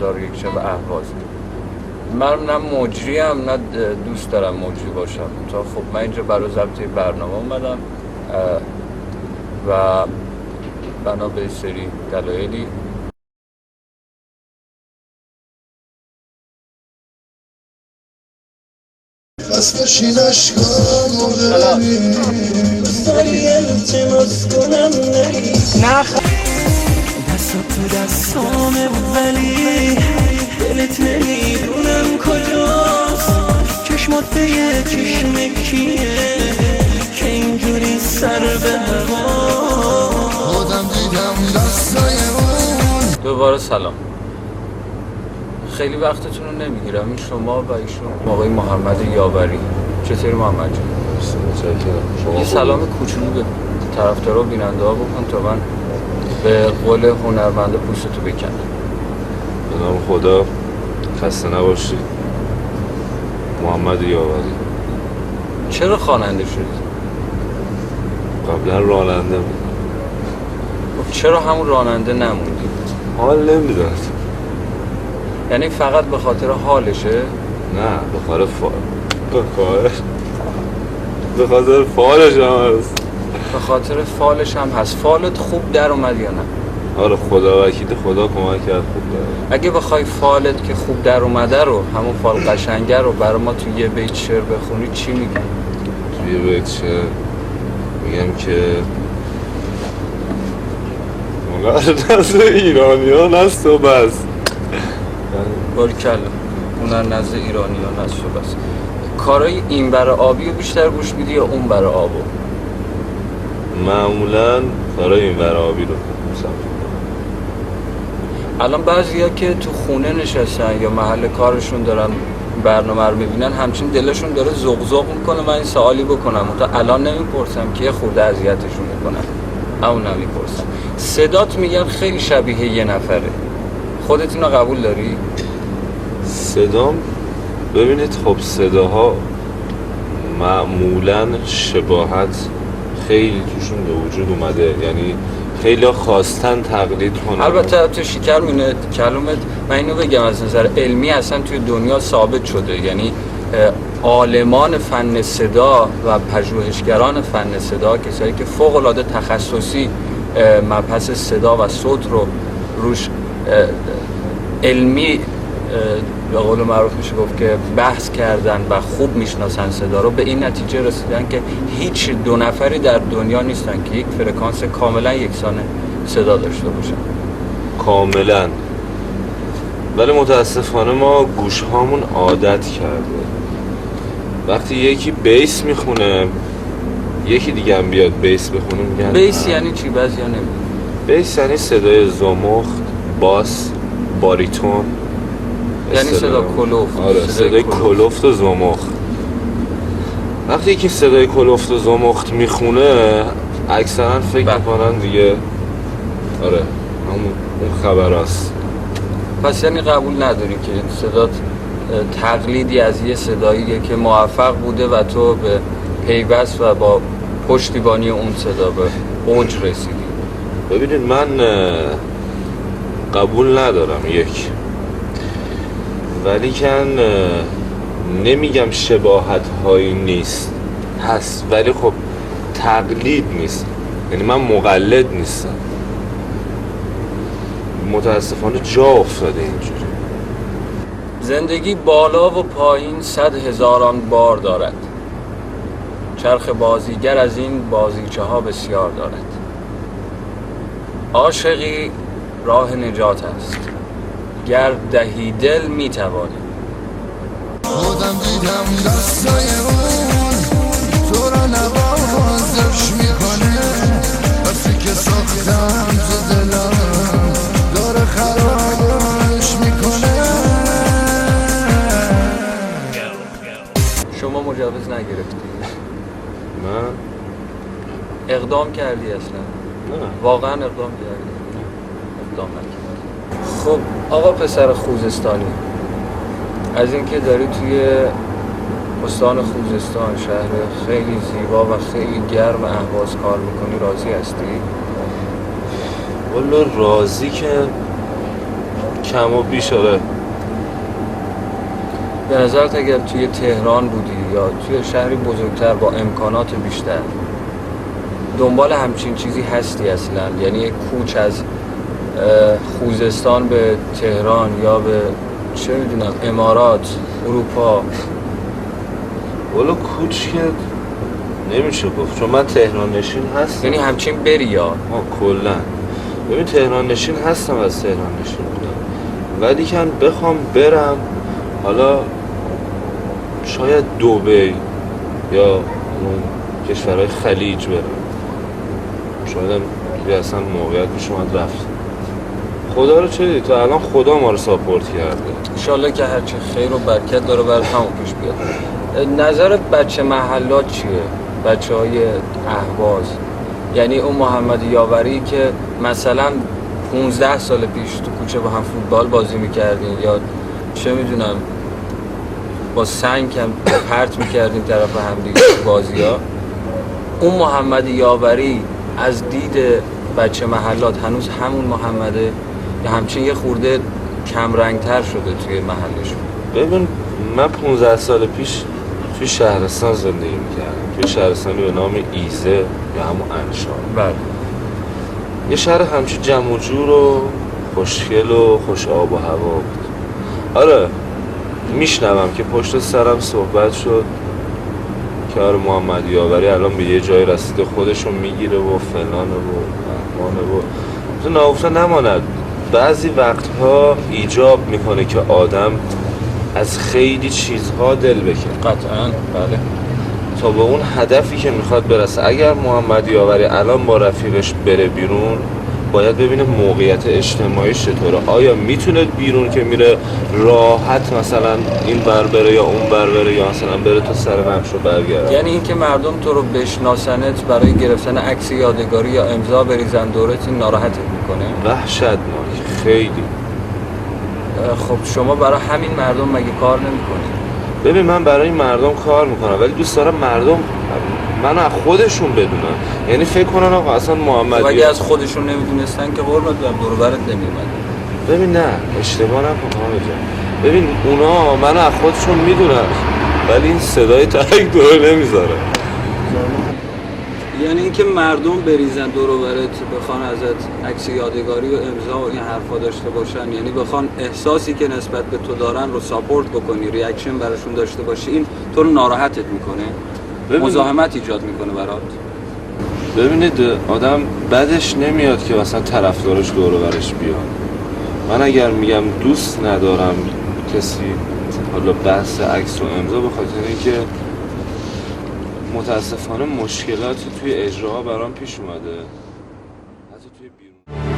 1001 شب اهواز. من نه مجریم نه دوست دارم مجری باشم، تا خب من اینجا برای ضبط برنامه اومدم و بنا به سری دلایلی بسکشین اشکامو ببین داری التماس کنم نری دستا تو دستامه ولی دلت نمیدونم کجاست چشمات به یه چشم کیه که اینجوری سر به هوا خودم دیدم دستای اون. دوباره سلام، خیلی وقتتون رو نمیگیرم. این شما و ایشون آقای محمد یاوری. چطوری محمد جان؟ یه سلام کوچولو به طرفدارا و بیننده ها بکن تا من به قول هنرمند پوستتو بکنم. به نام خدا، خسته نباشی. محمد یاوری. چرا خواننده شدی؟ قبلا راننده بود. چرا همون راننده نموندی؟ حال نمیداد. یعنی فقط به خاطر حالشه؟ نه، به خاطر فالش هم هست. به خاطر فالش هم هست. فالت خوب در اومد یا نه؟ آره، خدا وکیل، خدا کمک کرد خوب داره. اگه بخوای فالت که خوب در اومده رو، همون فال قشنگه رو برای ما تو یه بیت شعر بخونی چی میگی؟ تو یه بیت شعر میگم که هنر نزد ایرانی ها نست و بس. باریکلا، هنر نزد ایرانی ها نست و بس. کارای این برای آبی رو بیشتر گوش میدی یا اون برای آبو؟ معمولا کارای این برای آبی رو الان بعضیا که تو خونه نشستن یا محل کارشون دارن برنامه رو میبینن، همچین دلشون داره زغزغ میکنه من این سوالی بکنم تا الان نمیپرسم که خورده اذیتشون میکنن. همون نمیپرسم. صدات میگن خیلی شبیه یه نفره، خودت اینو قبول داری؟ صدام، ببینید خب صداها معمولا شباهت خیلی توشون به وجود اومده، یعنی خیلی خواستن تقلید کنن. البته تو شکر مونه کلمت، من اینو بگم از نظر علمی اصلا توی دنیا ثابت شده، یعنی عالمان فن صدا و پژوهشگران فن صدا، کسایی که فوق العاده تخصصی مبحث صدا و صوت رو روش علمی به قول معروف میشه گفت که بحث کردن و خوب میشناسن صدا رو، به این نتیجه رسیدن که هیچ دو نفری در دنیا نیستن که یک فرکانس کاملا یکسان صدا داشته باشن. کاملا. ولی متاسفانه ما گوش هامون عادت کرده وقتی یکی بیس میخونه یکی دیگه هم بیاد بیس بخونه میگن بیس یعنی چی؟ بعضیا نمیدونن. بیس یعنی صدای زمخت، باس، باریتون، یعنی صدا کلوفت. آره، صدای کلوفت و زمخت. وقتی یکی صدای کلوفت و زمخت میخونه اکثرا فکر میکنن دیگه آره همون اون خبر هست. پس یعنی قبول نداری که این صدات تقلیدی از یه صداییه که موفق بوده و تو به پیوست و با پشتیبانی اون صدا به اوج رسیدی؟ ببینید من قبول ندارم یک، ولی کن نمیگم شباهت هایی نیست، هست، ولی خب تقلید نیست، یعنی من مقلد نیستم. متاسفانه جا افتاده اینجوری. زندگی بالا و پایین 100,000 بار دارد، چرخ بازیگر از این بازیچه ها بسیار دارد. عاشقی راه نجات است، گر دهی دل میتوانی. خودم دیدم دستای اون تو را نوازش میکنه، بسی که ساختم تو دلم داره خرابش میکنه. شما مجوز نگرفتی؟ من اقدام کردی اصلا؟ نه. واقعا اقدام کردی؟ اقدام نکردی. خب آقا پسر خوزستانی، از اینکه داری توی استان خوزستان، شهر خیلی زیبا و خیلی گرم اهواز کار میکنی، راضی هستی؟ والا راضی که کم و بیش آره. به نظرت اگر توی تهران بودی یا توی شهری بزرگتر با امکانات بیشتر دنبال همچین چیزی هستی اصلا؟ یعنی یک کوچ از خوزستان به تهران یا به چه میدونم امارات، اروپا؟ والا کوچ که نمیشه گفت، چون من تهران نشین هستم. یعنی همچین بری یا؟ کلا ببین تهران نشین هستم، از تهران نشین بودم، ولی که بخوام برم حالا شاید دبی یا اون کشورهای خلیج برم، شاید هم دیگه اصلا موقعیت پیش اومد رفت. خدا رو چه دیدی تا الان خدا ما رو ساپورت کرده، انشالله که هرچی خیر و برکت داره برای همون پیش بیاد. نظر بچه محلات چیه؟ بچه های اهواز، یعنی اون محمد یاوری که مثلا 15 سال پیش تو کوچه با هم فوتبال بازی میکردین یا چه میدونم با سنگ هم پرت میکردین طرف هم دیگه بازی ها، اون محمد یاوری از دید بچه محلات هنوز همون محمده یا همچین یه خورده کم رنگتر شده توی محلشون؟ ببین من 15 سال پیش توی شهرستان زندگی میکردم، توی شهرستانی به نام ایزه یا همون انشار. بله. یه شهر همچین جمع و جور و خوشگل و خوش آب و هوا بود. آره میشنوم که پشت سرم صحبت شد که آره محمد یاوری الان به یه جای رسیده خودشو میگیره و فلانه و احمانه و تو ناگفته نماند. بعضی وقتها ایجاب میکنه که آدم از خیلی چیزها دل بکنه، قطعاً. بله. تا به اون هدفی که میخواد برسه. اگر محمد یاوری الان با رفیقش بره بیرون باید ببینه موقعیت اجتماعیش چطوره، آیا میتونه بیرون که میره راحت مثلا این بر بره یا اون بر بره یا مثلا بره تا سر نقش رو برگرده. یعنی اینکه مردم تو رو بشناسنت برای گرفتن عکس یادگاری یا امضا بریزن دورت، این ناراحتت میکنه؟ وحشتناک خیلی. خب شما برای همین مردم مگه کار نمیکنی؟ ببین من برای این مردم کار میکنم، ولی دوست دارم مردم منو از خودشون بدونن، یعنی فکر کنن آقا اصلا محمد خب اگه از خودشون نمیدونستن که قربت برم دور و برت نمیومد. ببین نه اشتباه نکن حامد جان، ببین اونا منو از خودشون میدونن ولی این صدای تک دور نمیذاره. یعنی اینکه مردم بریزن دور و برت بخوان ازت عکس یادگاری و امضا و این حرفا داشته باشن، یعنی بخوان احساسی که نسبت به تو دارن رو ساپورت بکنی، ریاکشن براشون داشته باشی، این تو رو ناراحتت میکنه؟ مزاحمت ایجاد میکنه برات؟ ببینید آدم بدش نمیاد که مثلا طرفدارش دور و برش بیاد. من اگر میگم دوست ندارم کسی حالا بحث عکس و امضا، به خاطر اینکه متاسفانه مشکلاتی توی اجراها برام پیش اومده، حتی توی بیرون.